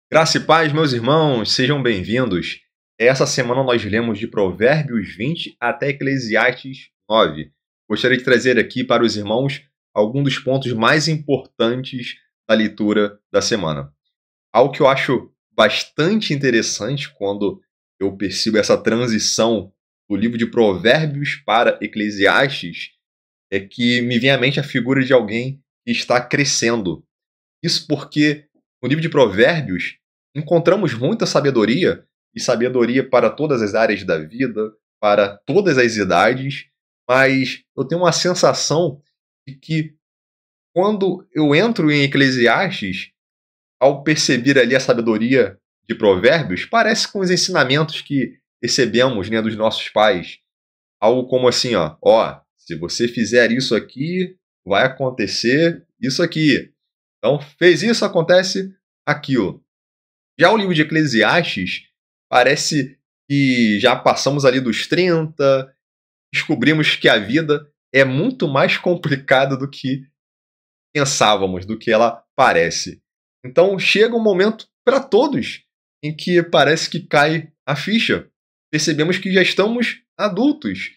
Graça e paz, meus irmãos, sejam bem-vindos. Essa semana nós lemos de Provérbios 20 até Eclesiastes 9. Gostaria de trazer aqui para os irmãos alguns dos pontos mais importantes da leitura da semana. Algo que eu acho bastante interessante quando eu percebo essa transição do livro de Provérbios para Eclesiastes é que me vem à mente a figura de alguém que está crescendo. Isso porque no livro de Provérbios encontramos muita sabedoria, e sabedoria para todas as áreas da vida, para todas as idades, mas eu tenho uma sensação de que quando eu entro em Eclesiastes, ao perceber ali a sabedoria de Provérbios, parece com os ensinamentos que recebemos, né, dos nossos pais. Algo como assim, ó, se você fizer isso aqui, vai acontecer isso aqui. Então, fez isso, acontece aquilo. Já o livro de Eclesiastes parece que já passamos ali dos 30, descobrimos que a vida é muito mais complicada do que pensávamos, do que ela parece. Então, chega um momento para todos em que parece que cai a ficha. Percebemos que já estamos adultos,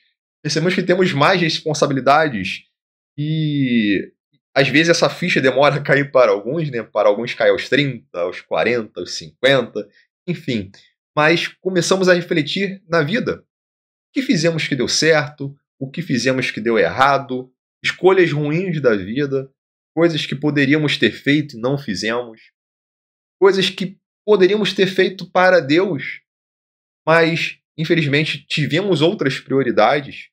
percebemos que temos mais responsabilidades e às vezes essa ficha demora a cair para alguns, né? Para alguns cai aos 30, aos 40, aos 50, enfim. Mas começamos a refletir na vida. O que fizemos que deu certo? O que fizemos que deu errado? Escolhas ruins da vida? Coisas que poderíamos ter feito e não fizemos? Coisas que poderíamos ter feito para Deus, mas infelizmente tivemos outras prioridades?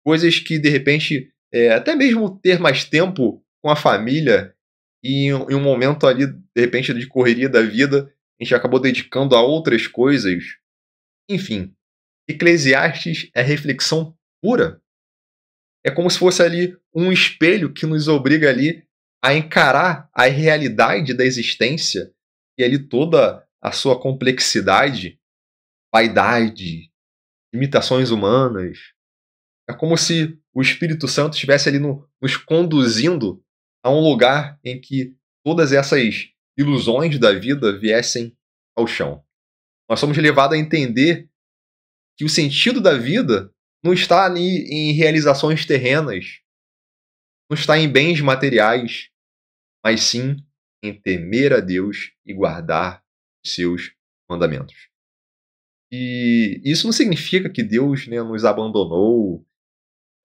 Coisas que de repente, até mesmo ter mais tempo com a família e em um momento ali, de repente, de correria da vida, a gente acabou dedicando a outras coisas. Enfim, Eclesiastes é reflexão pura. É como se fosse ali um espelho que nos obriga ali a encarar a realidade da existência e ali toda a sua complexidade, vaidade, limitações humanas. É como se o Espírito Santo estivesse ali nos conduzindo a um lugar em que todas essas ilusões da vida viessem ao chão. Nós somos levados a entender que o sentido da vida não está ali em realizações terrenas, não está em bens materiais, mas sim em temer a Deus e guardar os seus mandamentos. E isso não significa que Deus, né, nos abandonou,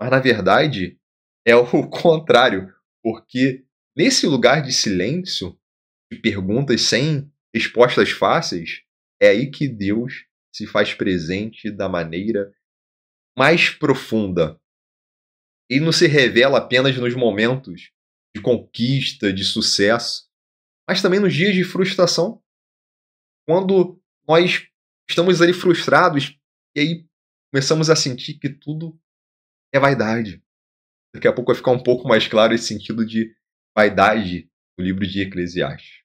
mas na verdade é o contrário, porque nesse lugar de silêncio, de perguntas sem respostas fáceis, é aí que Deus se faz presente da maneira mais profunda. Ele não se revela apenas nos momentos de conquista, de sucesso, mas também nos dias de frustração, quando nós estamos ali frustrados e aí começamos a sentir que tudo é vaidade. Daqui a pouco vai ficar um pouco mais claro esse sentido de vaidade no livro de Eclesiastes.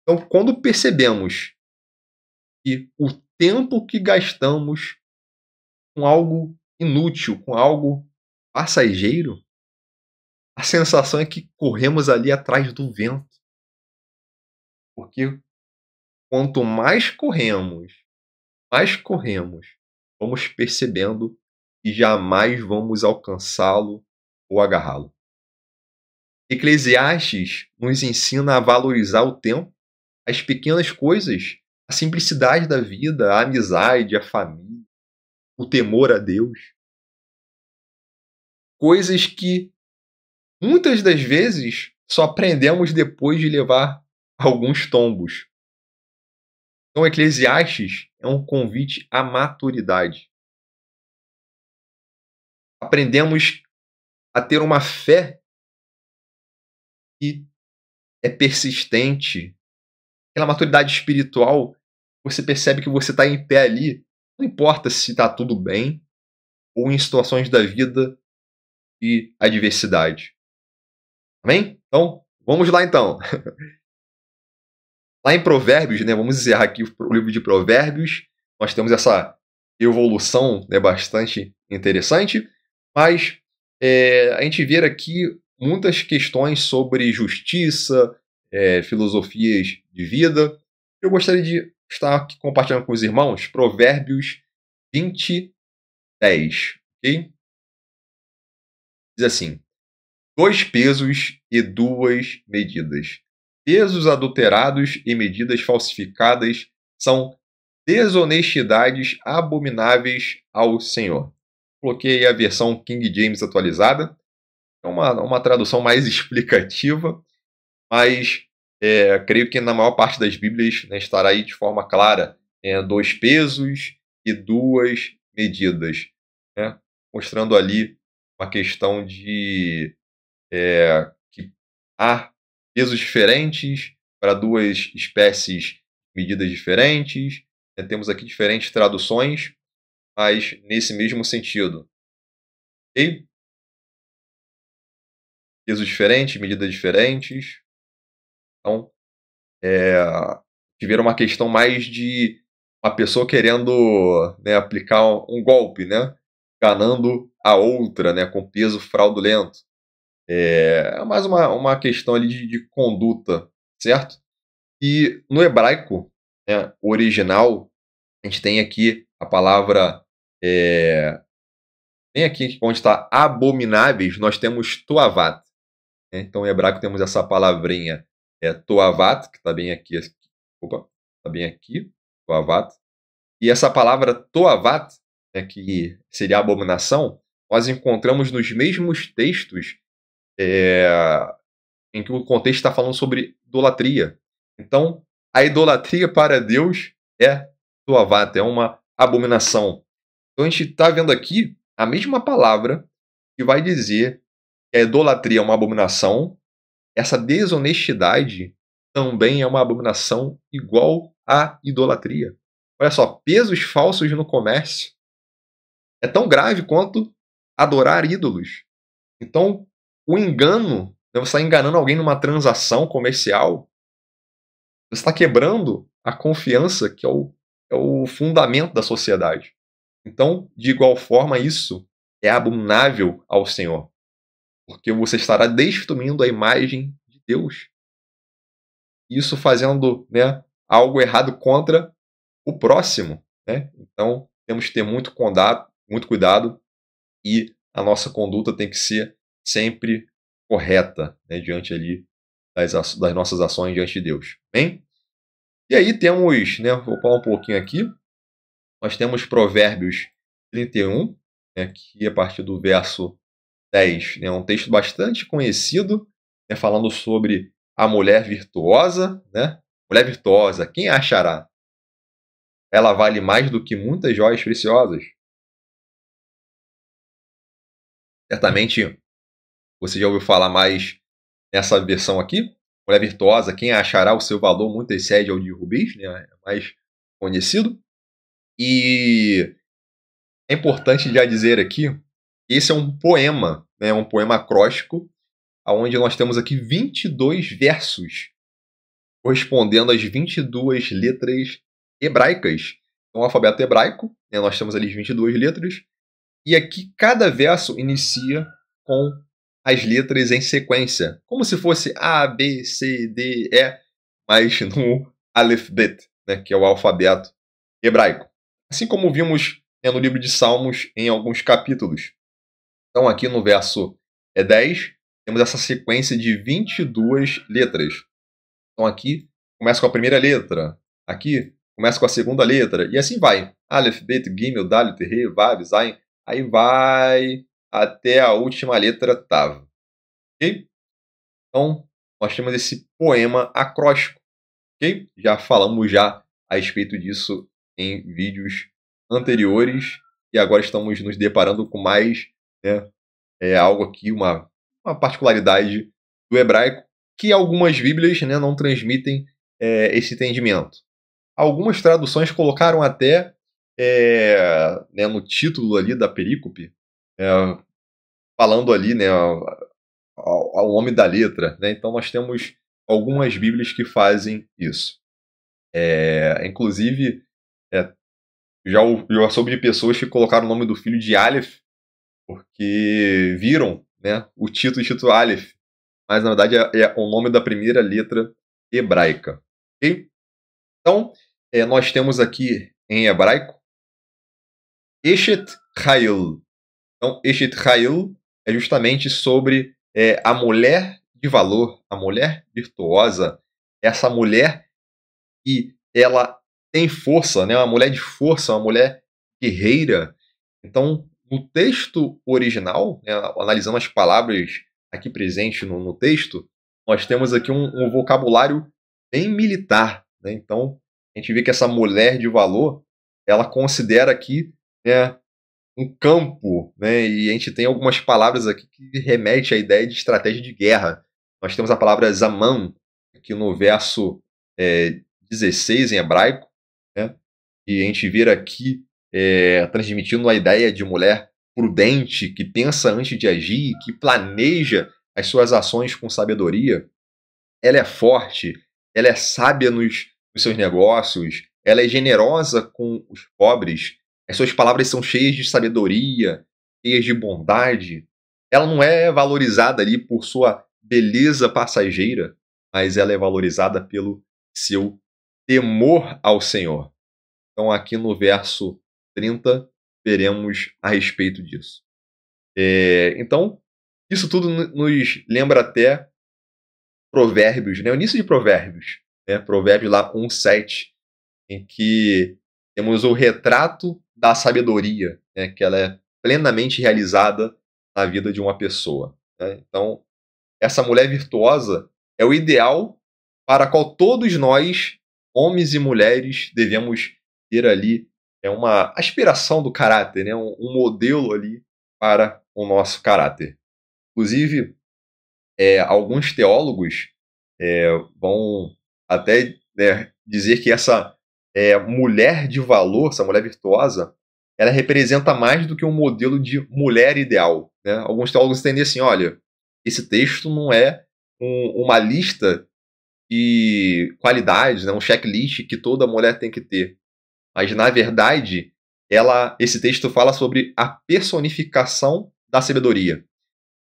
Então, quando percebemos que o tempo que gastamos com algo inútil, com algo passageiro, a sensação é que corremos ali atrás do vento. Porque quanto mais corremos, vamos percebendo que jamais vamos alcançá-lo ou agarrá-lo. Eclesiastes nos ensina a valorizar o tempo, as pequenas coisas, a simplicidade da vida, a amizade, a família, o temor a Deus. Coisas que muitas das vezes só aprendemos depois de levar alguns tombos. Então, Eclesiastes é um convite à maturidade. Aprendemos a ter uma fé que é persistente. Aquela maturidade espiritual, você percebe que você está em pé ali, não importa se está tudo bem ou em situações da vida e adversidade. Amém? Então, vamos lá então. Lá em Provérbios, né, vamos encerrar aqui o livro de Provérbios. Nós temos essa evolução, né, bastante interessante, mas a gente vê aqui muitas questões sobre justiça, filosofias de vida. Eu gostaria de estar aqui compartilhando com os irmãos Provérbios 20, 10. Ok? Diz assim: 2 pesos e 2 medidas. Pesos adulterados e medidas falsificadas são desonestidades abomináveis ao Senhor. Coloquei a versão King James atualizada. É uma tradução mais explicativa, mas creio que na maior parte das Bíblias, né, estará aí de forma clara 2 pesos e 2 medidas, né, mostrando ali uma questão de que há pesos diferentes para 2 espécies, medidas diferentes. Temos aqui diferentes traduções, mas nesse mesmo sentido. Ok? Pesos diferentes, medidas diferentes. Então, tiveram uma questão mais de uma pessoa querendo, né, aplicar um golpe, né, enganando a outra, né, com peso fraudulento. É mais uma questão ali de conduta, certo? E no hebraico, né, original, a gente tem aqui a palavra, bem aqui onde está abomináveis, nós temos toavat. Né? Então, em hebraico temos essa palavrinha toavat, que está bem aqui. Opa, está bem aqui, toavat. E essa palavra toavat, né, que seria abominação, nós encontramos nos mesmos textos em que o contexto está falando sobre idolatria. Então, a idolatria para Deus é toavat, é uma abominação. Então, a gente está vendo aqui a mesma palavra que vai dizer que a idolatria é uma abominação. Essa desonestidade também é uma abominação igual à idolatria. Olha só, pesos falsos no comércio é tão grave quanto adorar ídolos. Então, o engano, né, você está enganando alguém numa transação comercial, você está quebrando a confiança, que é o fundamento da sociedade. Então, de igual forma, isso é abominável ao Senhor, porque você estará destruindo a imagem de Deus. Isso fazendo, né, algo errado contra o próximo. Né? Então, temos que ter muito cuidado e a nossa conduta tem que ser sempre correta, né, diante ali das nossas ações diante de Deus. Bem? E aí temos, né, vou falar um pouquinho aqui, nós temos Provérbios 31, né, que a partir do verso 10, né, um texto bastante conhecido, né, falando sobre a mulher virtuosa. Né? Mulher virtuosa, quem a achará? Ela vale mais do que muitas joias preciosas. Certamente você já ouviu falar mais nessa versão aqui. Mulher virtuosa, quem a achará? O seu valor muito excede ao de rubis, né? É mais conhecido. E é importante já dizer aqui que esse é um poema, né? Um poema acróstico, onde nós temos aqui 22 versos correspondendo às 22 letras hebraicas. Então, o alfabeto hebraico, né? Nós temos ali as 22 letras, e aqui cada verso inicia com as letras em sequência, como se fosse A, B, C, D, E, mas no Aleph-Bet, né, que é o alfabeto hebraico. Assim como vimos, né, no livro de Salmos em alguns capítulos. Então aqui no verso 10, temos essa sequência de 22 letras. Então aqui começa com a primeira letra, aqui começa com a segunda letra, e assim vai. Aleph, Bet, Gimel, Dalet, Re, Vav, Zayin, aí vai até a última letra Tav. Ok? Então, nós temos esse poema acróstico. Ok? Já falamos já a respeito disso em vídeos anteriores, e agora estamos nos deparando com mais, né, algo aqui, uma particularidade do hebraico, que algumas bíblias, né, não transmitem esse entendimento. Algumas traduções colocaram até né, no título ali da perícope, falando ali, né, ao nome da letra. Né? Então nós temos algumas bíblias que fazem isso. Inclusive, já soube de pessoas que colocaram o nome do filho de Aleph, porque viram, né, o título Aleph, mas na verdade é o nome da primeira letra hebraica. Ok? Então, nós temos aqui em hebraico Eshet Chayil. Então, Eshet Chayil é justamente sobre a mulher de valor, a mulher virtuosa, essa mulher que ela tem força, né? Uma mulher de força, uma mulher guerreira. Então, no texto original, né, analisando as palavras aqui presentes no texto, nós temos aqui um vocabulário bem militar, né? Então, a gente vê que essa mulher de valor, ela considera aqui, né, um campo, né? E a gente tem algumas palavras aqui que remete à ideia de estratégia de guerra. Nós temos a palavra zaman, aqui no verso 16 em hebraico, né? E a gente vira aqui transmitindo a ideia de mulher prudente, que pensa antes de agir, que planeja as suas ações com sabedoria. Ela é forte, ela é sábia nos seus negócios, ela é generosa com os pobres, as suas palavras são cheias de sabedoria, cheias de bondade. Ela não é valorizada ali por sua beleza passageira, mas ela é valorizada pelo seu temor ao Senhor. Então, aqui no verso 30, veremos a respeito disso. Então, isso tudo nos lembra até Provérbios, né? O início de Provérbios, né? Provérbios lá 1:7, em que temos o retrato da sabedoria, né? Que ela é plenamente realizada na vida de uma pessoa, né? Então, essa mulher virtuosa é o ideal para qual todos nós, homens e mulheres, devemos ter ali uma aspiração do caráter, né? Um modelo ali para o nosso caráter. Inclusive, alguns teólogos vão até, né, dizer que essa mulher de valor, essa mulher virtuosa, ela representa mais do que um modelo de mulher ideal, né? Alguns teólogos entendem assim, olha, esse texto não é uma lista de qualidades, né, um checklist que toda mulher tem que ter. Mas, na verdade, esse texto fala sobre a personificação da sabedoria.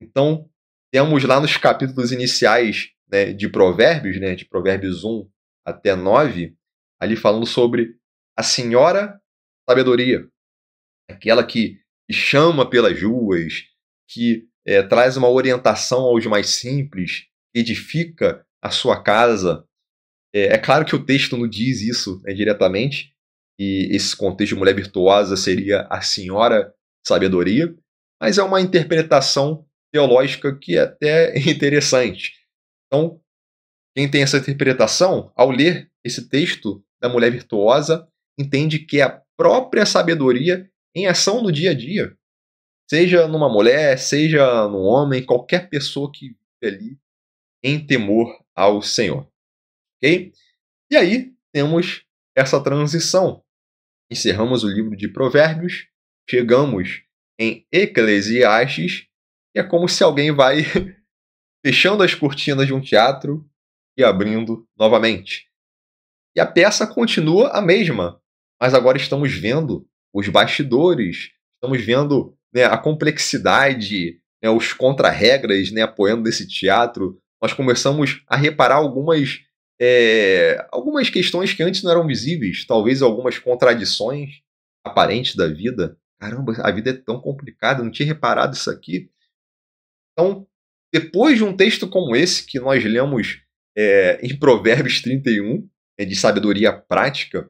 Então, temos lá nos capítulos iniciais, né, de Provérbios, né, de Provérbios 1 até 9, ali falando sobre a senhora sabedoria, aquela que chama pelas ruas, que traz uma orientação aos mais simples, edifica a sua casa. É claro que o texto não diz isso, né, diretamente, e esse contexto de mulher virtuosa seria a senhora sabedoria, mas é uma interpretação teológica que é até interessante. Então, quem tem essa interpretação, ao ler esse texto da mulher virtuosa, entende que é a própria sabedoria em ação no dia a dia. Seja numa mulher, seja num homem, qualquer pessoa que vive ali em temor ao Senhor. Ok? E aí temos essa transição. Encerramos o livro de Provérbios, chegamos em Eclesiastes, e é como se alguém vai fechando as cortinas de um teatro e abrindo novamente. E a peça continua a mesma, mas agora estamos vendo os bastidores, estamos vendo, né, a complexidade, né, os contra-regras, né, apoiando esse teatro. Nós começamos a reparar algumas questões que antes não eram visíveis, talvez algumas contradições aparentes da vida. Caramba, a vida é tão complicada, não tinha reparado isso aqui. Então, depois de um texto como esse, que nós lemos em Provérbios 31, de sabedoria prática,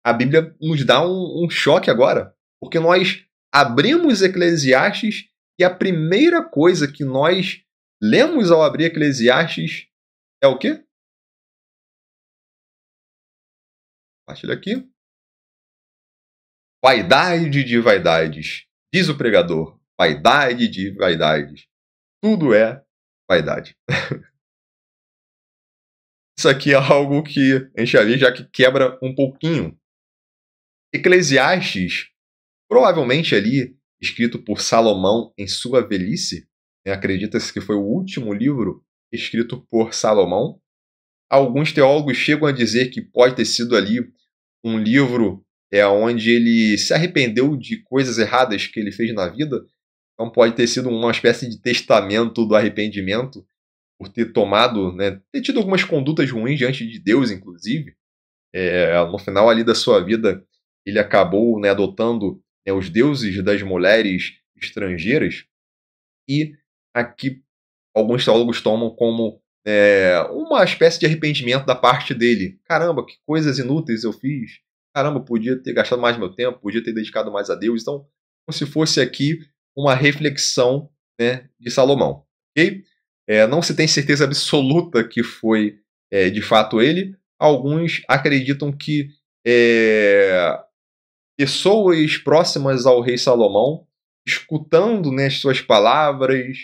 a Bíblia nos dá um choque agora, porque nós abrimos Eclesiastes e a primeira coisa que nós lemos ao abrir Eclesiastes é o quê? Compartilha aqui. Vaidade de vaidades. Diz o pregador. Vaidade de vaidades. Tudo é vaidade. Isso aqui é algo que a gente já que quebra um pouquinho. Eclesiastes, provavelmente ali escrito por Salomão em sua velhice, né? Acredita-se que foi o último livro escrito por Salomão. Alguns teólogos chegam a dizer que pode ter sido ali um livro onde ele se arrependeu de coisas erradas que ele fez na vida. Então pode ter sido uma espécie de testamento do arrependimento, por ter tomado, né, ter tido algumas condutas ruins diante de Deus, inclusive. No final ali da sua vida, ele acabou, né, adotando, né, os deuses das mulheres estrangeiras, e aqui alguns teólogos tomam como uma espécie de arrependimento da parte dele. Caramba, que coisas inúteis eu fiz. Caramba, podia ter gastado mais meu tempo, podia ter dedicado mais a Deus. Então, como se fosse aqui uma reflexão, né, de Salomão. Ok? Não se tem certeza absoluta que foi de fato ele. Alguns acreditam que pessoas próximas ao rei Salomão, escutando, né, as suas palavras,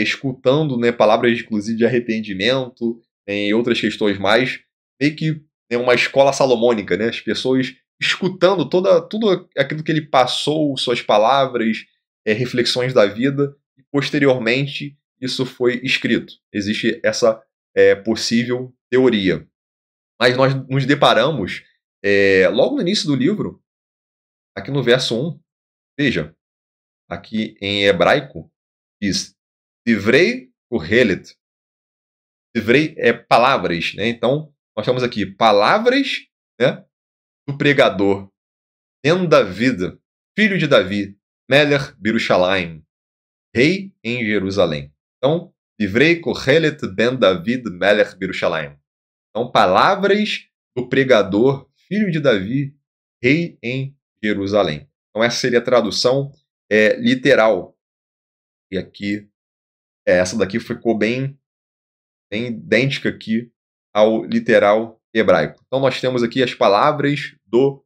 escutando, né, palavras inclusive de arrependimento, e outras questões mais, meio que é uma escola salomônica, né, as pessoas escutando tudo aquilo que ele passou, suas palavras, reflexões da vida, e posteriormente isso foi escrito. Existe essa possível teoria. Mas nós nos deparamos, logo no início do livro, aqui no verso 1, veja, aqui em hebraico, diz Divrei Kohelet. Divrei é palavras, né? Então, nós temos aqui palavras, né, do pregador Ben David, filho de Davi, Melech Birushalayim, rei em Jerusalém. Então, Divrei Kohelet Ben David, Melech Birushalayim. Então, palavras do pregador, filho de Davi, rei em Jerusalém. Então, essa seria a tradução literal. E aqui, essa daqui ficou bem idêntica aqui ao literal hebraico. Então, nós temos aqui as palavras do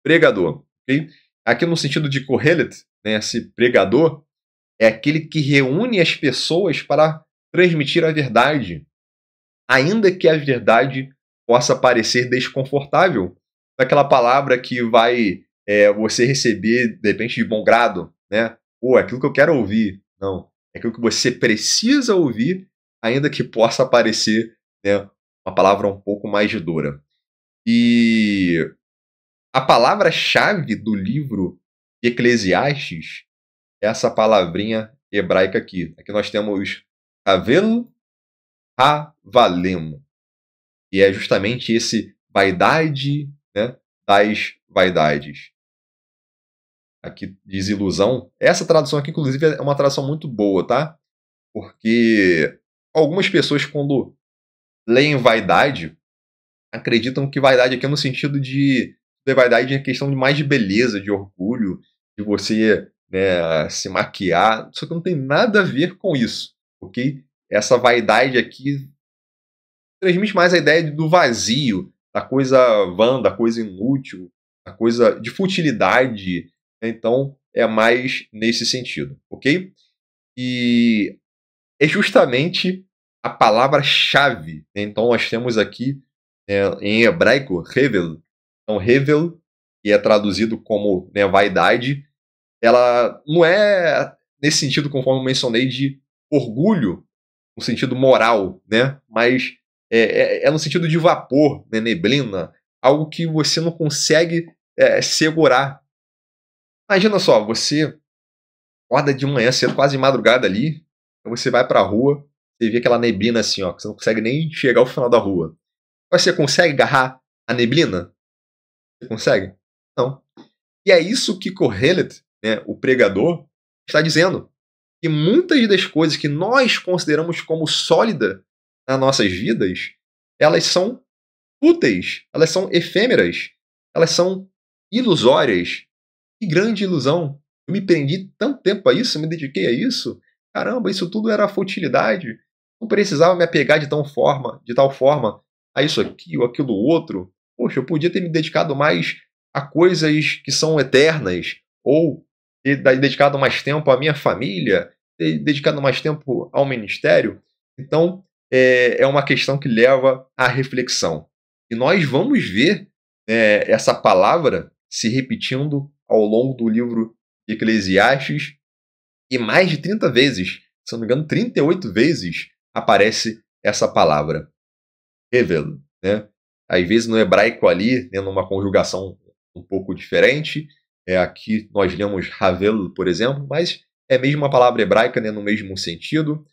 pregador. Okay? Aqui no sentido de Kohelet, né, esse pregador é aquele que reúne as pessoas para transmitir a verdade, ainda que a verdade possa parecer desconfortável. Aquela palavra que vai você receber, de repente, de bom grado, né? Pô, é aquilo que eu quero ouvir. Não, é aquilo que você precisa ouvir, ainda que possa parecer, né, uma palavra um pouco mais dura. E a palavra-chave do livro de Eclesiastes é essa palavrinha hebraica aqui. Aqui nós temos Havel Havalem, e é justamente esse vaidade, né, das vaidades. Aqui diz ilusão. Essa tradução aqui, inclusive, é uma tradução muito boa, tá? Porque algumas pessoas, quando leem vaidade, acreditam que vaidade aqui é no sentido de vaidade é questão de mais de beleza, de orgulho, de você, né, se maquiar. Só que não tem nada a ver com isso, ok? Essa vaidade aqui transmite mais a ideia do vazio, da coisa vã, da coisa inútil, da coisa de futilidade. Então, é mais nesse sentido, ok? E é justamente a palavra-chave. Então, nós temos aqui, em hebraico, Hevel. Então, Hevel, que é traduzido como, né, vaidade, ela não é nesse sentido, conforme eu mencionei, de orgulho, no sentido moral, né? Mas é no sentido de vapor, né, neblina, algo que você não consegue segurar. Imagina só, você acorda de manhã cedo, quase de madrugada ali, você vai pra rua, você vê aquela neblina assim, ó, que você não consegue nem chegar ao final da rua. Mas você consegue agarrar a neblina? Você consegue? Não. E é isso que Kohelet, né, o pregador, está dizendo. Que muitas das coisas que nós consideramos como sólidas nas nossas vidas, elas são fúteis, elas são efêmeras, elas são ilusórias. Que grande ilusão! Eu me prendi tanto tempo a isso, me dediquei a isso. Caramba, isso tudo era futilidade. Não precisava me apegar de tal forma a isso aqui ou aquilo outro. Poxa, eu podia ter me dedicado mais a coisas que são eternas, ou ter dedicado mais tempo à minha família, ter dedicado mais tempo ao ministério. Então, é uma questão que leva à reflexão. E nós vamos ver essa palavra se repetindo ao longo do livro de Eclesiastes, e mais de 30 vezes, se não me engano, 38 vezes aparece essa palavra, Hevel, né? Às vezes no hebraico ali, né, numa conjugação um pouco diferente, aqui nós lemos Havel, por exemplo, mas é mesmo uma palavra hebraica, né, no mesmo sentido.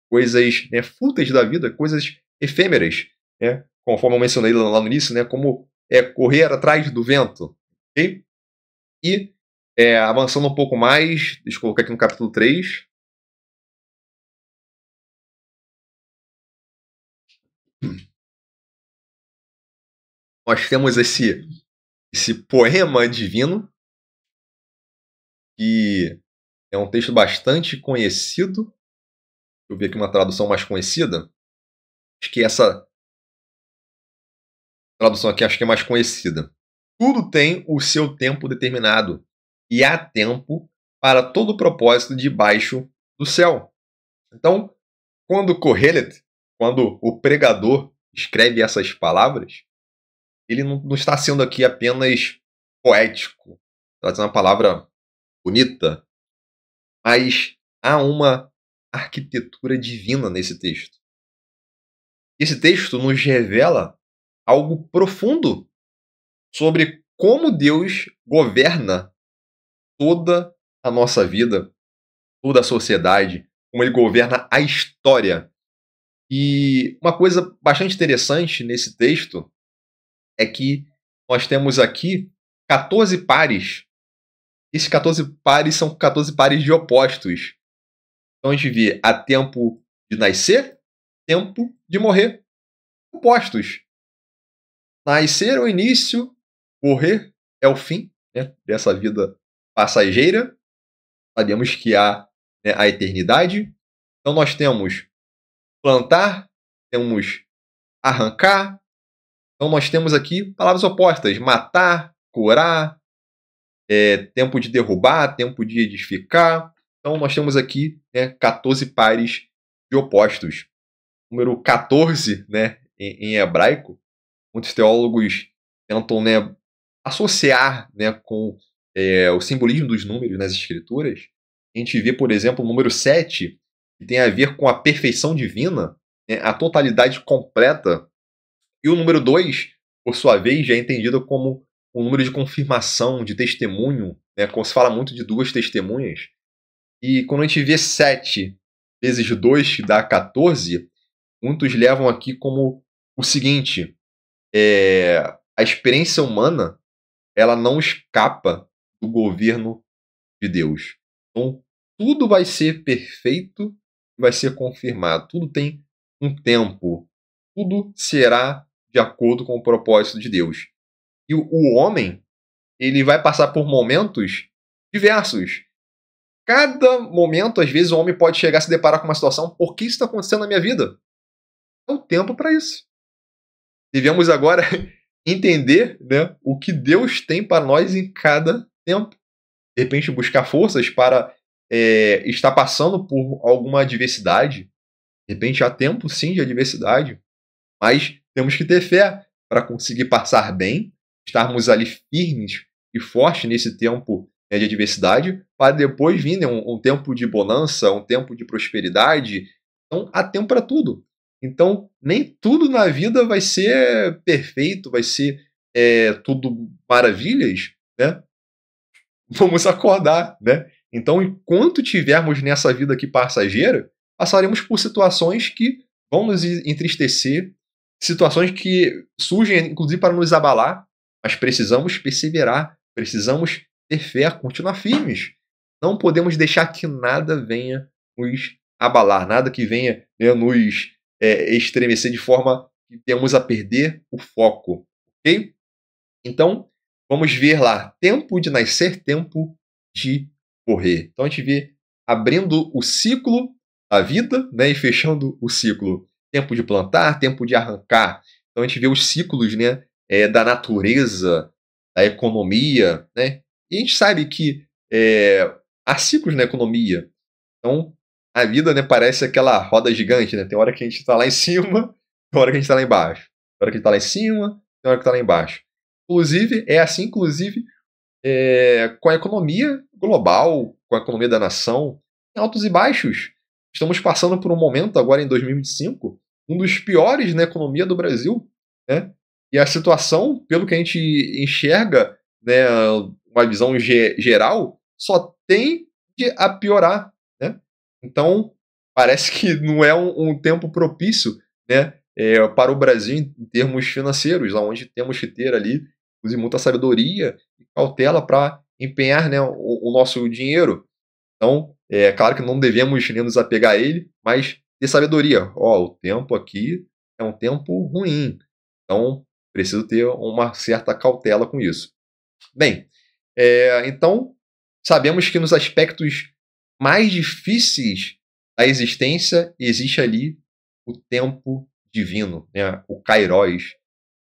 coisas, né, fúteis da vida, coisas efêmeras, né, conforme eu mencionei lá no início, né, como correr atrás do vento. Okay? E avançando um pouco mais, deixa eu colocar aqui no capítulo 3. Nós temos esse poema divino, que é um texto bastante conhecido. Deixa eu ver aqui uma tradução mais conhecida. Acho que essa tradução aqui acho que é mais conhecida. Tudo tem o seu tempo determinado, e há tempo para todo propósito debaixo do céu. Então, quando Kohelet, quando o pregador escreve essas palavras, ele não está sendo aqui apenas poético, está sendo uma palavra bonita, mas há uma arquitetura divina nesse texto. Esse texto nos revela algo profundo sobre como Deus governa toda a nossa vida, toda a sociedade, como Ele governa a história. E uma coisa bastante interessante nesse texto é que nós temos aqui 14 pares. Esses 14 pares são 14 pares de opostos. Então a gente vê há tempo de nascer, tempo de morrer. Opostos. Nascer é o início, morrer é o fim, né, dessa vida passageira. Sabemos que há, né, a eternidade. Então nós temos plantar, temos arrancar. Então nós temos aqui palavras opostas: matar, curar, tempo de derrubar, tempo de edificar. Então nós temos aqui, né, 14 pares de opostos. O número 14, né, em hebraico, muitos teólogos tentam, né, associar, né, com o simbolismo dos números nas escrituras. A gente vê, por exemplo, o número 7, que tem a ver com a perfeição divina, né, a totalidade completa. E o número 2, por sua vez, já é entendido como um número de confirmação, de testemunho, né, como se fala muito de duas testemunhas. E quando a gente vê 7 vezes 2, que dá 14, muitos levam aqui como o seguinte: a experiência humana, ela não escapa do governo de Deus. Então, tudo vai ser perfeito e vai ser confirmado. Tudo tem um tempo. Tudo será de acordo com o propósito de Deus. E o homem, ele vai passar por momentos diversos. Cada momento, às vezes, o homem pode chegar a se deparar com uma situação: por que isso está acontecendo na minha vida? É o tempo para isso. Devemos agora entender, né, o que Deus tem para nós em cada tempo. De repente, buscar forças para estar passando por alguma adversidade. De repente, há tempo, sim, de adversidade. Mas temos que ter fé para conseguir passar bem, estarmos ali firmes e fortes nesse tempo, né, de adversidade, para depois vir, né, um tempo de bonança, um tempo de prosperidade. Então, há tempo para tudo. Então, nem tudo na vida vai ser perfeito, vai ser tudo maravilhas, né? Vamos acordar, né? Então, enquanto tivermos nessa vida aqui passageira, passaremos por situações que vão nos entristecer, situações que surgem, inclusive, para nos abalar, mas precisamos perseverar, precisamos ter fé, continuar firmes. Não podemos deixar que nada venha nos abalar, nada que venha, né, nos estremecer de forma que temos a perder o foco, ok? Então, vamos ver lá, tempo de nascer, tempo de morrer. Então a gente vê abrindo o ciclo da vida, né, e fechando o ciclo. Tempo de plantar, tempo de arrancar. Então a gente vê os ciclos, né, da natureza, da economia, né? E a gente sabe que há ciclos na economia. Então a vida, né, parece aquela roda gigante, né? Tem hora que a gente está lá em cima, tem hora que a gente está lá embaixo. Tem hora que a gente está lá em cima, tem hora que está lá embaixo. Inclusive, é assim, inclusive, com a economia global, com a economia da nação, em altos e baixos. Estamos passando por um momento, agora em 2025, um dos piores na economia do Brasil, né? E a situação, pelo que a gente enxerga, né, uma visão geral, só tende a piorar, né? Então, parece que não é um tempo propício, né, para o Brasil em termos financeiros, onde temos que ter ali, inclusive, muita sabedoria e cautela para empenhar, né, o nosso dinheiro. Então, é claro que não devemos nem nos apegar a ele, mas ter sabedoria. Ó, o tempo aqui é um tempo ruim, então preciso ter uma certa cautela com isso. Bem, então sabemos que nos aspectos mais difíceis da existência existe ali o tempo divino, né? O kairos.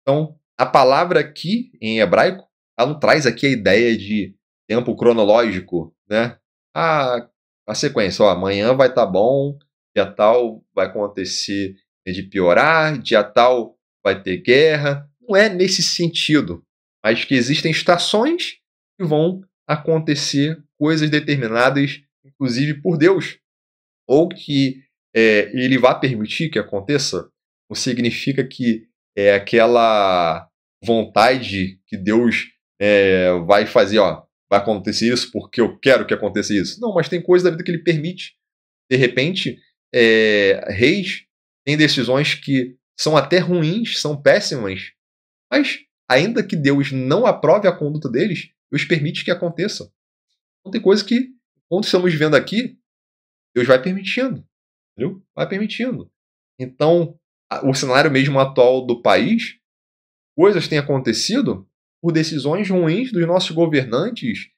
Então, a palavra aqui em hebraico, ela não traz aqui a ideia de tempo cronológico, né? A sequência, ó, amanhã vai estar bom, dia tal vai acontecer de piorar, dia tal vai ter guerra. Não é nesse sentido, mas que existem estações que vão acontecer coisas determinadas, inclusive por Deus, ou que ele vai permitir que aconteça. Não significa que é aquela vontade que Deus vai fazer, ó, vai acontecer isso porque eu quero que aconteça isso. Não, mas tem coisas da vida que ele permite. De repente, reis têm decisões que são até ruins, são péssimas, mas ainda que Deus não aprove a conduta deles, Deus permite que aconteça. Então tem coisas que, quando estamos vivendo aqui, Deus vai permitindo, entendeu? Vai permitindo. Então, o cenário mesmo atual do país, coisas têm acontecido por decisões ruins dos nossos governantes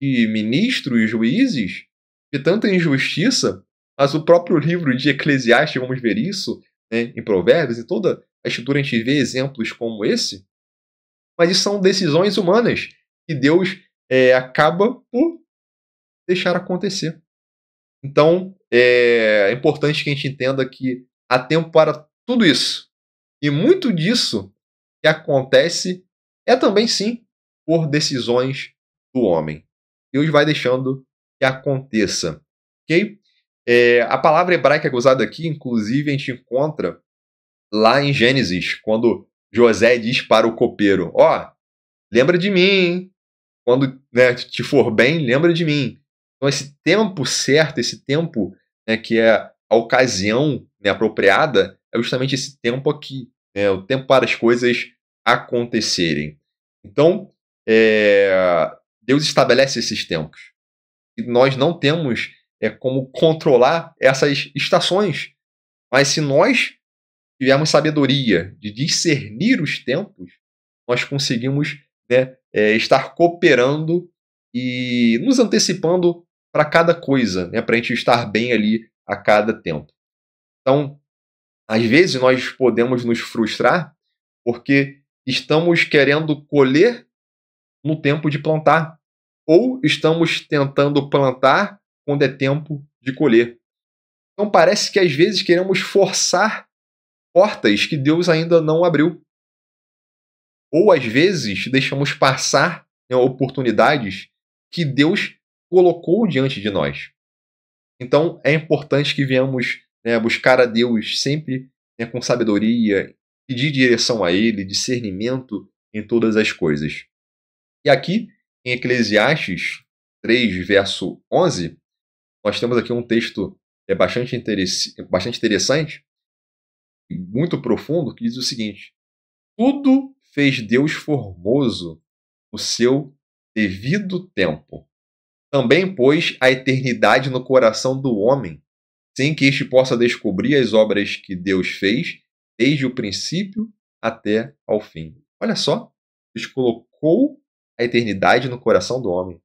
e ministros, juízes, de tanta injustiça, mas o próprio livro de Eclesiastes, vamos ver isso, né, em Provérbios, em toda a escritura a gente vê exemplos como esse, mas isso são decisões humanas que Deus acaba por deixar acontecer. Então, é importante que a gente entenda que há tempo para tudo isso. E muito disso que acontece é também, sim, por decisões do homem. Deus vai deixando que aconteça. Ok? A palavra hebraica usada aqui, inclusive, a gente encontra lá em Gênesis, quando José diz para o copeiro: ó, lembra de mim, hein? Quando, né, te for bem, lembra de mim. Então, esse tempo certo, esse tempo, né, que é a ocasião, né, apropriada, é justamente esse tempo aqui, né, o tempo para as coisas acontecerem. Então, Deus estabelece esses tempos. E nós não temos como controlar essas estações. Mas se nós tivermos sabedoria de discernir os tempos, nós conseguimos, né, estar cooperando e nos antecipando para cada coisa, né, para a gente estar bem ali a cada tempo. Então, às vezes nós podemos nos frustrar porque estamos querendo colher no tempo de plantar, ou estamos tentando plantar quando é tempo de colher. Então parece que às vezes queremos forçar portas que Deus ainda não abriu. Ou às vezes deixamos passar, né, oportunidades que Deus colocou diante de nós. Então é importante que venhamos, né, buscar a Deus sempre, né, com sabedoria, pedir direção a Ele, discernimento em todas as coisas. E aqui, em Eclesiastes 3, verso 11, nós temos aqui um texto bastante interessante e muito profundo, que diz o seguinte: tudo fez Deus formoso no seu devido tempo. Também pôs a eternidade no coração do homem, sem que este possa descobrir as obras que Deus fez, desde o princípio até ao fim. Olha só, Deus colocou a eternidade no coração do homem.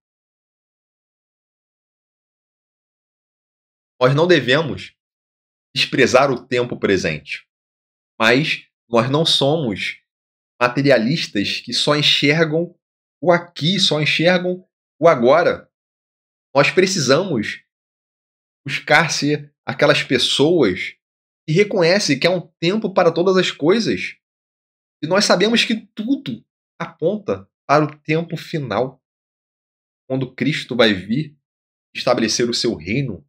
Nós não devemos desprezar o tempo presente, mas nós não somos materialistas que só enxergam o aqui, só enxergam o agora. Nós precisamos buscar ser aquelas pessoas que reconhecem que há um tempo para todas as coisas. E nós sabemos que tudo aponta para o tempo final, quando Cristo vai vir estabelecer o seu reino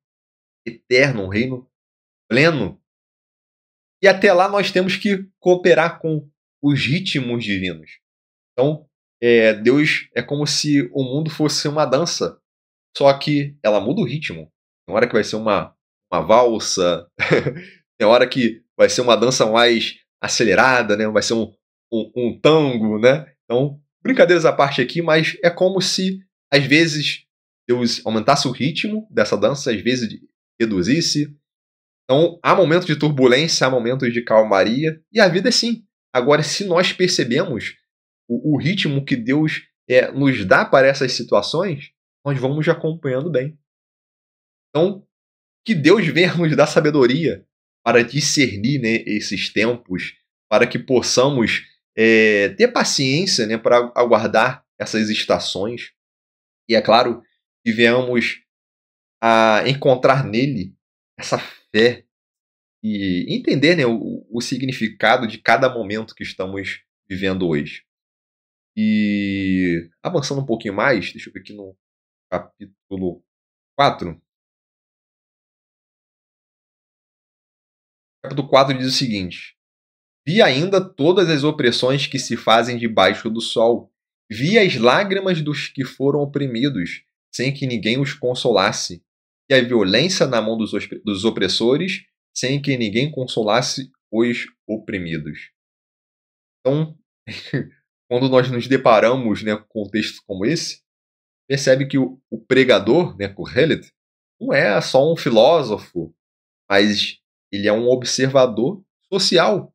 eterno, um reino pleno. E até lá nós temos que cooperar com os ritmos divinos. Então, Deus é como se o mundo fosse uma dança, só que ela muda o ritmo. Tem hora que vai ser uma uma valsa, tem hora que vai ser uma dança mais acelerada, né? Vai ser um tango, né? Então, brincadeiras à parte aqui, mas é como se, às vezes, Deus aumentasse o ritmo dessa dança, às vezes reduzisse. Então, há momentos de turbulência, há momentos de calmaria, e a vida é assim. Agora, se nós percebemos o ritmo que Deus nos dá para essas situações, nós vamos acompanhando bem. Então, que Deus venha nos dar sabedoria para discernir, né, esses tempos, para que possamos ter paciência, né, para aguardar essas estações. E é claro que venhamos a encontrar nele essa fé e entender, né, o significado de cada momento que estamos vivendo hoje. E avançando um pouquinho mais, deixa eu ver aqui no capítulo 4. O capítulo 4 diz o seguinte: Vi ainda todas as opressões que se fazem debaixo do sol. Vi as lágrimas dos que foram oprimidos, sem que ninguém os consolasse. E a violência na mão dos opressores, sem que ninguém consolasse os oprimidos. Então, quando nós nos deparamos, né, com um texto como esse, percebe que o pregador, né, Kohelet, não é só um filósofo, mas ele é um observador social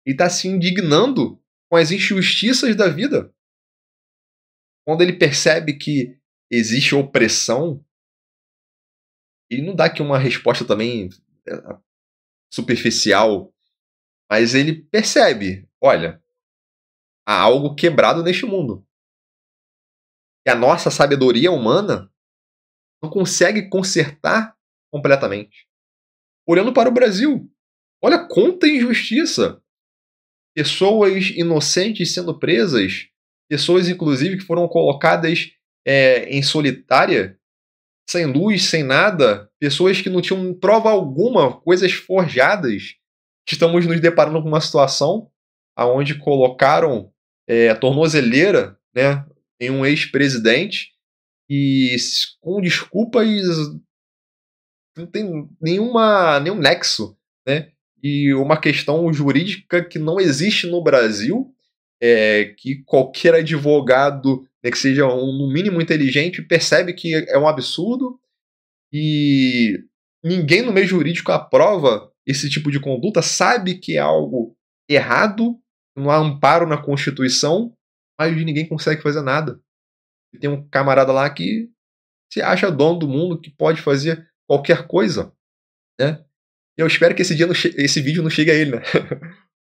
e está se indignando com as injustiças da vida. Quando ele percebe que existe opressão, ele não dá aqui uma resposta também superficial, mas ele percebe, olha, há algo quebrado neste mundo. E a nossa sabedoria humana não consegue consertar completamente. Olhando para o Brasil, olha quanta injustiça. Pessoas inocentes sendo presas, pessoas inclusive que foram colocadas em solitária, sem luz, sem nada, pessoas que não tinham prova alguma, coisas forjadas. Estamos nos deparando com uma situação onde colocaram a tornozeleira, né, em um ex-presidente e com desculpas não tem nenhum nexo, né? E uma questão jurídica que não existe no Brasil, que qualquer advogado, né, que seja no mínimo inteligente, percebe que é um absurdo e ninguém no meio jurídico aprova esse tipo de conduta, sabe que é algo errado, não há amparo na Constituição, mas ninguém consegue fazer nada. E tem um camarada lá que se acha dono do mundo, que pode fazer qualquer coisa, né? Eu espero que esse vídeo não chegue a ele, né?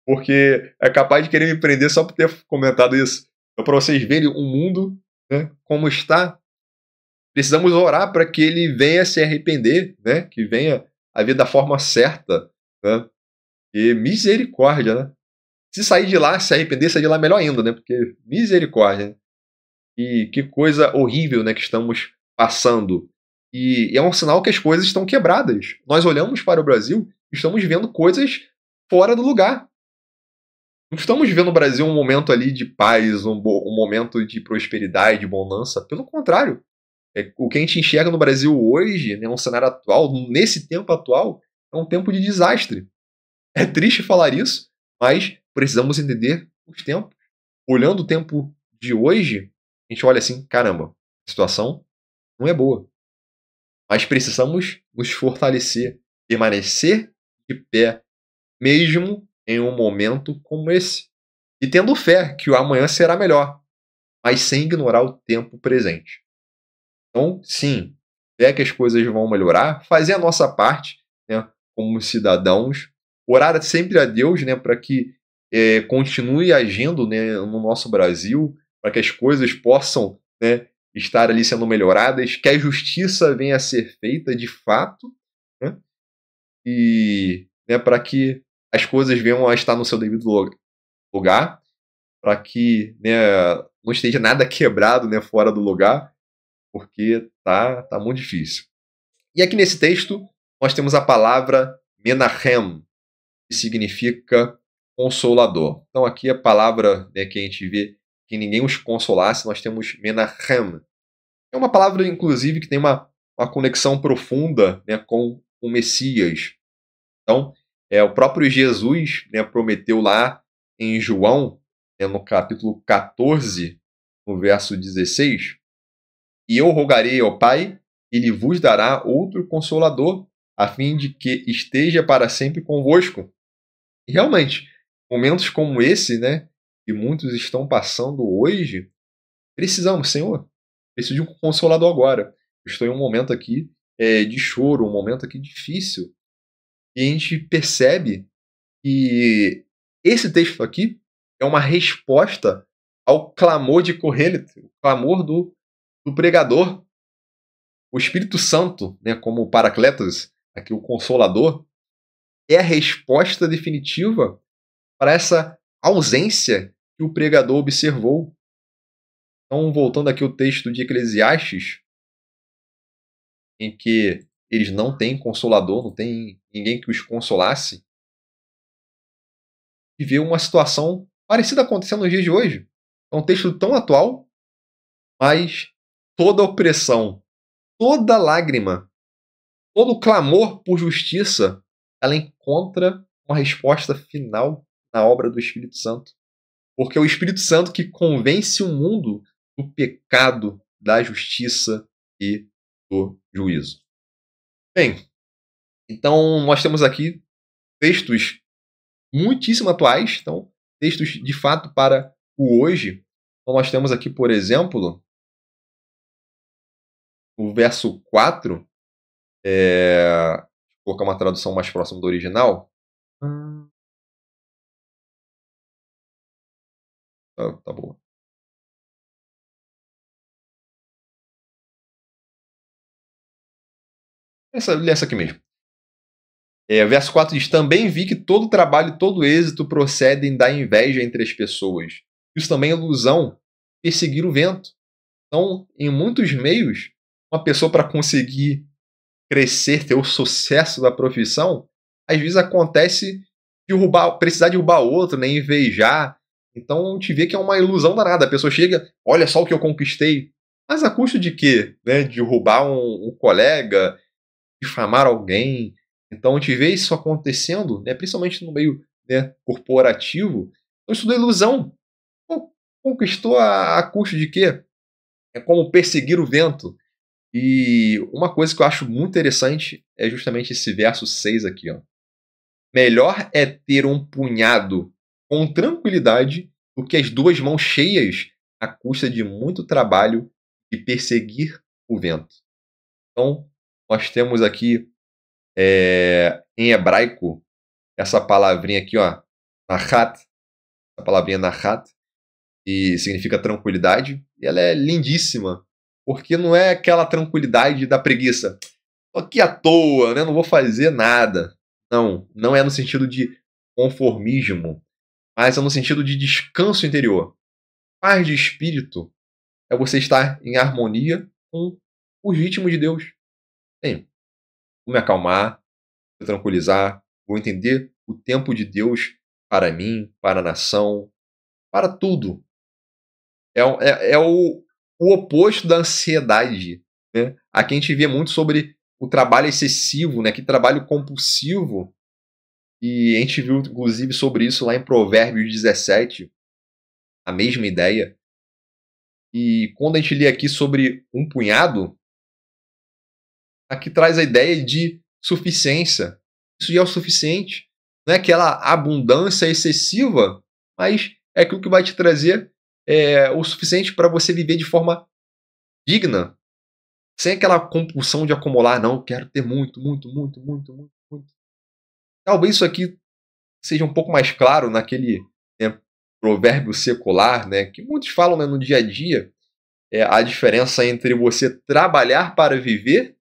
Porque é capaz de querer me prender só por ter comentado isso. Então, para vocês verem o mundo, né, como está, precisamos orar para que ele venha se arrepender, né? Que venha a ver da forma certa, né? E misericórdia, né? Se sair de lá, se arrepender, sair de lá melhor ainda, né? Porque misericórdia, né? E que coisa horrível, né, que estamos passando. E é um sinal que as coisas estão quebradas. Nós olhamos para o Brasil e estamos vendo coisas fora do lugar. Não estamos vivendo no Brasil um momento ali de paz, um momento de prosperidade, de bonança. Pelo contrário. O que a gente enxerga no Brasil hoje, né, no cenário atual, nesse tempo atual, é um tempo de desastre. É triste falar isso, mas precisamos entender os tempos. Olhando o tempo de hoje, a gente olha assim, caramba, a situação não é boa. Mas precisamos nos fortalecer, permanecer de pé, mesmo em um momento como esse. E tendo fé que o amanhã será melhor, mas sem ignorar o tempo presente. Então, sim, fé que as coisas vão melhorar, fazer a nossa parte, né, como cidadãos, orar sempre a Deus, né, para que continue agindo, né, no nosso Brasil, para que as coisas possam, né, estar ali sendo melhoradas, que a justiça venha a ser feita de fato, né, e, né, para que as coisas venham a estar no seu devido lugar, para que, né, não esteja nada quebrado, né, fora do lugar, porque tá muito difícil. E aqui nesse texto nós temos a palavra Menachem, que significa consolador. Então aqui a palavra, né, que a gente vê que ninguém os consolasse, nós temos Menachem. É uma palavra, inclusive, que tem uma conexão profunda, né, com o Messias. Então, o próprio Jesus, né, prometeu lá em João, no capítulo 14, no verso 16, e eu rogarei ao Pai, ele vos dará outro Consolador, a fim de que esteja para sempre convosco. E realmente, momentos como esse, né, que muitos estão passando hoje, precisamos, Senhor, preciso de um Consolador agora. Eu estou em um momento aqui de choro, um momento aqui difícil, e a gente percebe que esse texto aqui é uma resposta ao clamor de Corrélito, o clamor do pregador. O Espírito Santo, né, como o Paracletos, aqui o Consolador, é a resposta definitiva para essa ausência que o pregador observou. Então, voltando aqui ao texto de Eclesiastes, em que eles não têm consolador, não tem ninguém que os consolasse, e vê uma situação parecida acontecendo nos dias de hoje. É um texto tão atual, mas toda opressão, toda lágrima, todo clamor por justiça, ela encontra uma resposta final na obra do Espírito Santo. Porque é o Espírito Santo que convence o mundo do pecado, da justiça e do juízo. Bem, então nós temos aqui textos muitíssimo atuais, então textos de fato para o hoje. Então nós temos aqui, por exemplo, o verso 4, vou colocar uma tradução mais próxima do original. Tá boa. Essa aqui mesmo. Verso 4 diz: Também vi que todo trabalho e todo êxito procedem da inveja entre as pessoas. Isso também é ilusão, perseguir o vento. Então, em muitos meios, uma pessoa para conseguir crescer, ter o sucesso da profissão, às vezes acontece precisar derrubar outro, né, invejar. Então, te vê que é uma ilusão danada. A pessoa chega, olha só o que eu conquistei. Mas a custo de quê? Né? Derrubar um colega, difamar alguém. Então, a gente vê isso acontecendo, né, principalmente no meio, né, corporativo. Então, isso é ilusão. Conquistou a custo de quê? É como perseguir o vento. E uma coisa que eu acho muito interessante é justamente esse verso 6 aqui. Ó. Melhor é ter um punhado com tranquilidade do que as duas mãos cheias à custa de muito trabalho e perseguir o vento. Então, nós temos aqui em hebraico essa palavrinha aqui, ó, nahat, a palavrinha nahat, que significa tranquilidade, e ela é lindíssima, porque não é aquela tranquilidade da preguiça. Tô aqui à toa, né? Não vou fazer nada. Não, não é no sentido de conformismo, mas é no sentido de descanso interior. Paz de espírito é você estar em harmonia com os ritmos de Deus. Bem, vou me acalmar, vou tranquilizar, vou entender o tempo de Deus para mim, para a nação, para tudo. É o oposto da ansiedade. Né? Aqui a gente vê muito sobre o trabalho excessivo, né? Que trabalho compulsivo. E a gente viu, inclusive, sobre isso lá em Provérbios 17, a mesma ideia. E quando a gente lê aqui sobre um punhado, aqui traz a ideia de suficiência. Isso já é o suficiente. Não é aquela abundância excessiva, mas é aquilo que vai te trazer o suficiente para você viver de forma digna, sem aquela compulsão de acumular. Não, eu quero ter muito, muito, muito, muito, muito, muito. Talvez isso aqui seja um pouco mais claro naquele, né, provérbio secular, né, que muitos falam, né, no dia a dia, a diferença entre você trabalhar para viver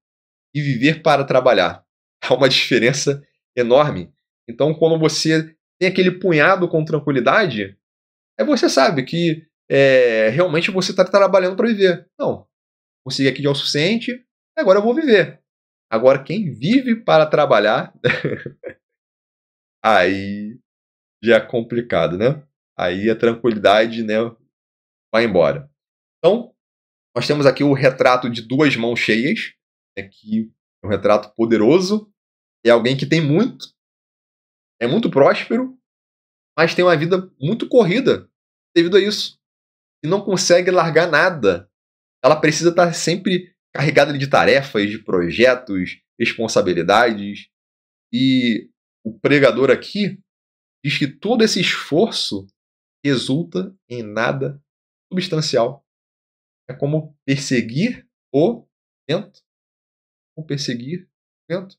e viver para trabalhar. Há uma diferença enorme. Então, quando você tem aquele punhado com tranquilidade, você sabe que realmente você está trabalhando para viver. Não, consegui aqui já o suficiente, agora eu vou viver. Agora, quem vive para trabalhar, aí já é complicado, né? Aí a tranquilidade, né, vai embora. Então, nós temos aqui o retrato de duas mãos cheias, que é um retrato poderoso, é alguém que tem muito, é muito próspero, mas tem uma vida muito corrida devido a isso. E não consegue largar nada. Ela precisa estar sempre carregada de tarefas, de projetos, responsabilidades. E o pregador aqui diz que todo esse esforço resulta em nada substancial. É como perseguir o vento. Como perseguir o vento.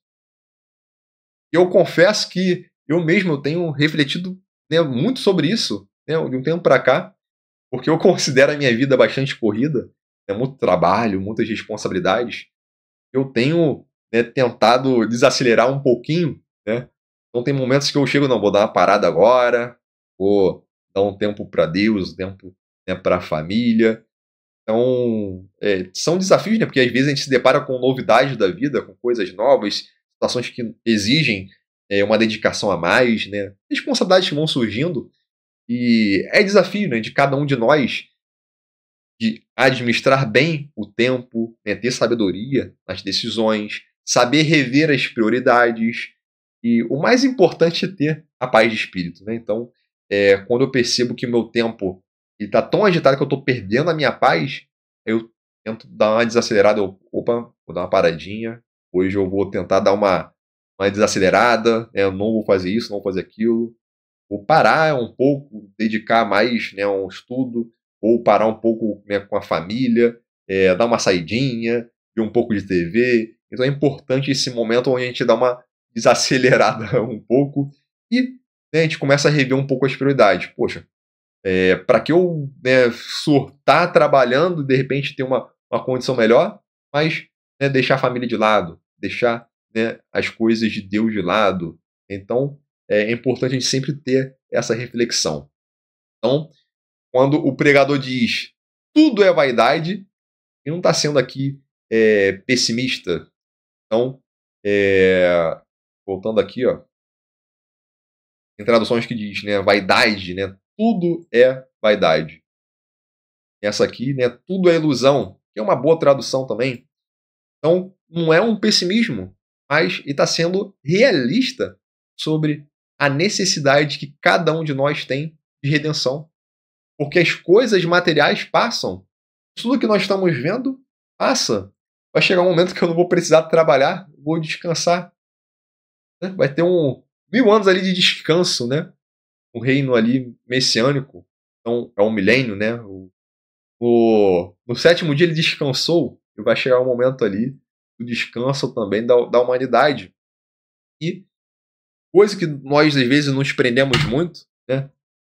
E eu confesso que eu mesmo tenho refletido, né, muito sobre isso, né, de um tempo para cá, porque eu considero a minha vida bastante corrida, né, muito trabalho, muitas responsabilidades. Eu tenho, né, tentado desacelerar um pouquinho, né? Então tem momentos que eu chego, não, vou dar uma parada agora, vou dar um tempo para Deus, um tempo, né, para a família. Então, são desafios, né? Porque às vezes a gente se depara com novidades da vida, com coisas novas, situações que exigem uma dedicação a mais, né? Responsabilidades que vão surgindo. E é desafio, né, de cada um de nós de administrar bem o tempo, né, ter sabedoria nas decisões, saber rever as prioridades. E o mais importante é ter a paz de espírito. Né? Então, quando eu percebo que o meu tempo está tão agitado que eu estou perdendo a minha paz, eu tento dar uma desacelerada. Opa, vou dar uma paradinha. Hoje eu vou tentar dar uma desacelerada. Né? Eu não vou fazer isso, não vou fazer aquilo. Vou parar um pouco, dedicar mais, né, a um estudo, ou parar um pouco, né, com a família, dar uma saidinha, ver um pouco de TV. Então é importante esse momento onde a gente dá uma desacelerada um pouco e, né, a gente começa a rever um pouco as prioridades. Poxa, para que eu, né, surtar trabalhando, de repente ter uma condição melhor, mas, né, deixar a família de lado, deixar, né, as coisas de Deus de lado. Então é importante a gente sempre ter essa reflexão. Então, quando o pregador diz tudo é vaidade, ele não está sendo aqui pessimista. Então, voltando aqui, ó, tem traduções que diz, né, vaidade, né, tudo é vaidade. Essa aqui, né, tudo é ilusão, que é uma boa tradução também. Então, não é um pessimismo, mas ele está sendo realista sobre a necessidade que cada um de nós tem de redenção. Porque as coisas materiais passam. Tudo que nós estamos vendo passa. Vai chegar um momento que eu não vou precisar trabalhar, vou descansar. Né? Vai ter 1000 anos ali de descanso, né? Um reino ali messiânico. Então, é um milênio, né? No sétimo dia ele descansou, e vai chegar um momento ali do descanso também da humanidade. E coisa que nós às vezes nos prendemos muito, né?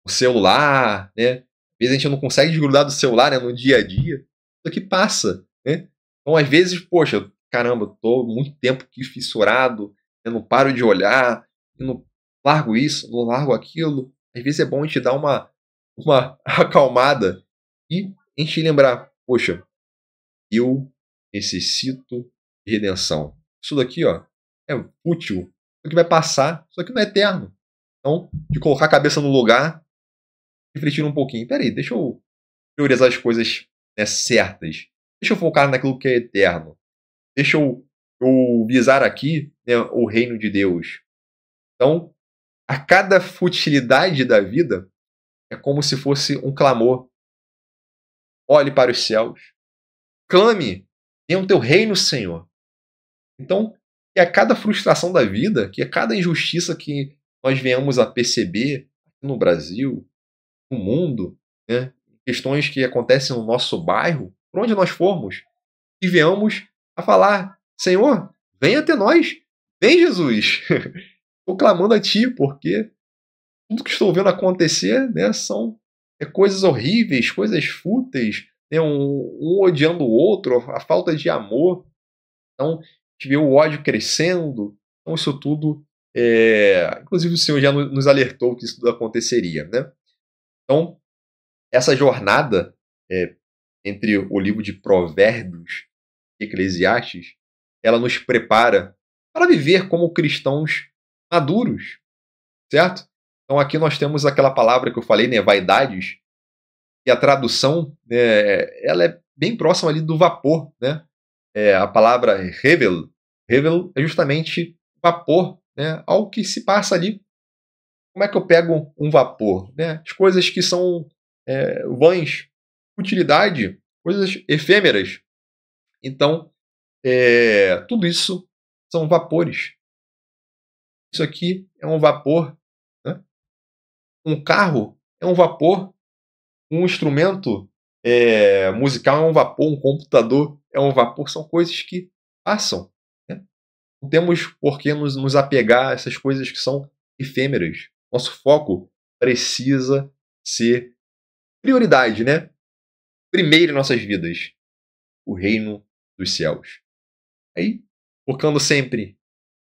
O celular, né? Às vezes a gente não consegue desgrudar do celular, né, no dia a dia. Isso aqui passa, né? Então às vezes, poxa, caramba, tô muito tempo aqui fissurado, eu não paro de olhar, eu não largo isso, não largo aquilo. Às vezes é bom a gente dar uma acalmada e a gente lembrar, poxa, eu necessito de redenção. Isso daqui, ó, é útil. Isso aqui vai passar. Isso aqui não é eterno. Então, de colocar a cabeça no lugar, refletir um pouquinho. Peraí, deixa eu priorizar as coisas, né, certas. Deixa eu focar naquilo que é eterno. Deixa eu visar aqui, né, o reino de Deus. Então, a cada futilidade da vida é como se fosse um clamor. Olhe para os céus. Clame. Venha o teu reino, Senhor. Então, que a cada frustração da vida, que a cada injustiça que nós venhamos a perceber no Brasil, no mundo, né, questões que acontecem no nosso bairro, por onde nós formos, e venhamos a falar: Senhor, venha até nós, vem Jesus, estou clamando a Ti, porque tudo que estou vendo acontecer, né, são coisas horríveis, coisas fúteis, né, um odiando o outro, a falta de amor. Então, a gente vê o ódio crescendo. Então, isso tudo, inclusive o Senhor já nos alertou que isso tudo aconteceria, né? Então, essa jornada entre o livro de Provérbios e Eclesiastes, ela nos prepara para viver como cristãos maduros, certo? Então, aqui nós temos aquela palavra que eu falei, né, vaidades, e a tradução, ela é bem próxima ali do vapor, né? A palavra revel é justamente vapor, né? Algo que se passa ali. Como é que eu pego um vapor? Né? As coisas que são vãs, utilidade, coisas efêmeras. Então, tudo isso são vapores. Isso aqui é um vapor. Né? Um carro é um vapor. Um instrumento musical é um vapor. Um computador é um vapor. São coisas que passam. Né? Não temos por que nos apegar a essas coisas que são efêmeras. Nosso foco precisa ser prioridade, né? Primeiro em nossas vidas, o reino dos céus. Aí, focando sempre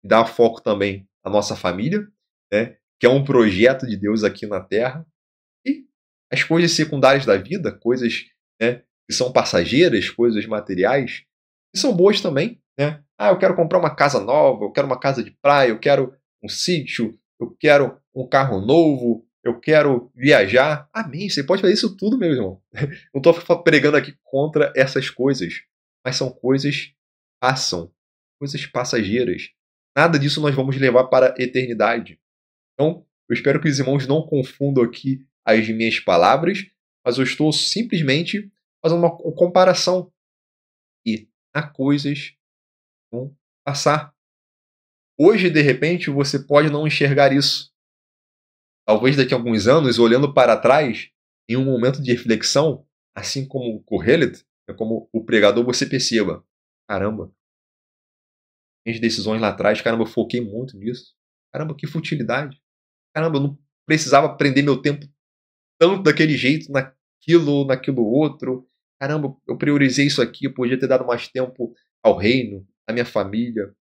em dar foco também à nossa família, né? Que é um projeto de Deus aqui na Terra. E as coisas secundárias da vida, coisas, né, que são passageiras, coisas materiais, que são boas também, né? Ah, eu quero comprar uma casa nova, eu quero uma casa de praia, eu quero um sítio, eu quero um carro novo, eu quero viajar. Amém, você pode fazer isso tudo, meu irmão. Não estou pregando aqui contra essas coisas, mas são coisas que passam, coisas passageiras. Nada disso nós vamos levar para a eternidade. Então, eu espero que os irmãos não confundam aqui as minhas palavras, mas eu estou simplesmente fazendo uma comparação. E há coisas que vão passar. Hoje, de repente, você pode não enxergar isso. Talvez daqui a alguns anos, olhando para trás, em um momento de reflexão, assim como o Kohelet, como o pregador, você perceba: caramba, minhas decisões lá atrás, caramba, eu foquei muito nisso. Caramba, que futilidade. Caramba, eu não precisava prender meu tempo tanto daquele jeito, naquilo outro. Caramba, eu priorizei isso aqui, eu podia ter dado mais tempo ao reino, à minha família.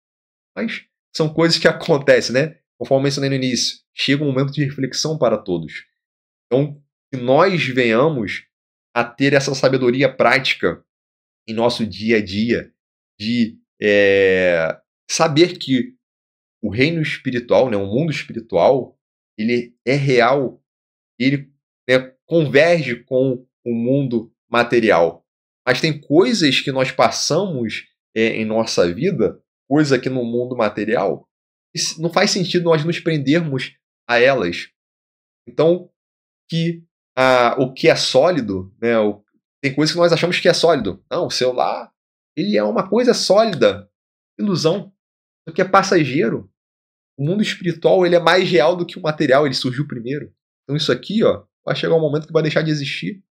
Mas são coisas que acontecem, né? Conforme eu mencionei no início, chega um momento de reflexão para todos. Então, que nós venhamos a ter essa sabedoria prática em nosso dia a dia, de saber que o reino espiritual, né, o mundo espiritual, ele é real, ele converge com o mundo material. Mas tem coisas que nós passamos em nossa vida, coisa que no mundo material, não faz sentido nós nos prendermos a elas. Então, o que é sólido, né, tem coisas que nós achamos que é sólido. Não, o celular, ele é uma coisa sólida. Ilusão. Isso aqui é passageiro. O mundo espiritual, ele é mais real do que o material, ele surgiu primeiro. Então isso aqui, vai chegar um momento que vai deixar de existir,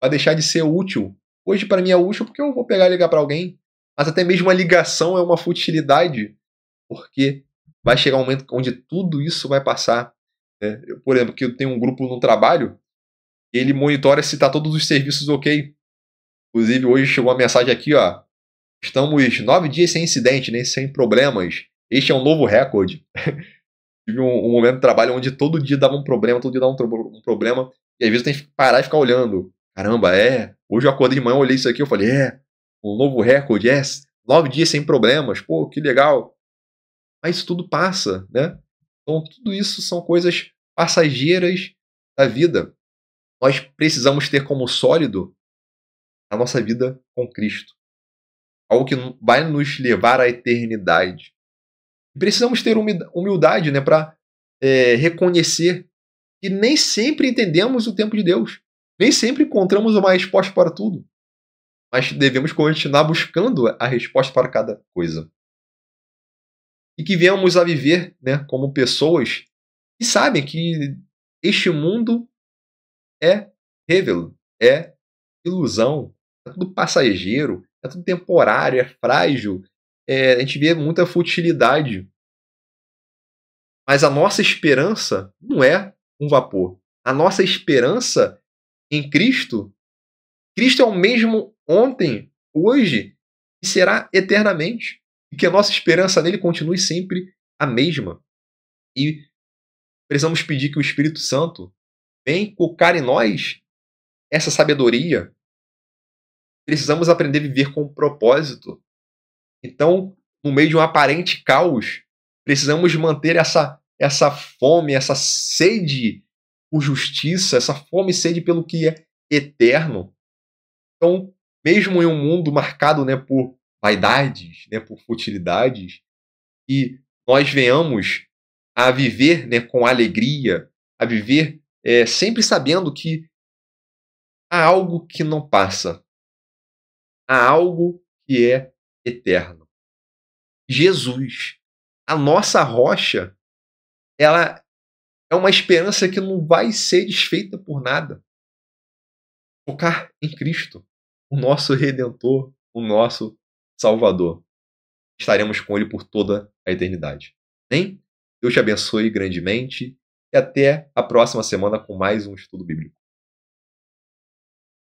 vai deixar de ser útil. Hoje para mim é útil porque eu vou pegar e ligar para alguém, mas até mesmo a ligação é uma futilidade, porque vai chegar um momento onde tudo isso vai passar. Né? Por exemplo, que eu tenho um grupo no trabalho, ele monitora se está todos os serviços ok. Inclusive hoje chegou uma mensagem aqui, estamos 9 dias sem incidente, né, sem problemas. Este é um novo recorde. Tive um momento de trabalho onde todo dia dava um problema, todo dia dava um problema, e às vezes tem que parar e ficar olhando. Caramba, hoje eu acordei de manhã, olhei isso aqui, eu falei, um novo recorde, 9 dias sem problemas, pô, que legal. Mas isso tudo passa, né? Então tudo isso são coisas passageiras da vida. Nós precisamos ter como sólido a nossa vida com Cristo. Algo que vai nos levar à eternidade. E precisamos ter humildade, né, para reconhecer que nem sempre entendemos o tempo de Deus. Nem sempre encontramos uma resposta para tudo. Mas devemos continuar buscando a resposta para cada coisa. E que venhamos a viver, né, como pessoas que sabem que este mundo é revelo, é ilusão, é tudo passageiro, é tudo temporário, é frágil. A gente vê muita futilidade. Mas a nossa esperança não é um vapor. A nossa esperança em Cristo, Cristo é o mesmo ontem, hoje e será eternamente. E que a nossa esperança nele continue sempre a mesma. E precisamos pedir que o Espírito Santo venha colocar em nós essa sabedoria. Precisamos aprender a viver com propósito. Então, no meio de um aparente caos, precisamos manter essa fome, essa sede por justiça, essa fome e sede pelo que é eterno. Então, mesmo em um mundo marcado, né, por vaidades, né, por futilidades, e nós venhamos a viver, né, com alegria, a viver sempre sabendo que há algo que não passa, há algo que é eterno. Jesus, a nossa rocha, ela é uma esperança que não vai ser desfeita por nada. Focar em Cristo, o nosso Redentor, o nosso Salvador. Estaremos com Ele por toda a eternidade. Amém? Deus te abençoe grandemente e até a próxima semana com mais um estudo bíblico.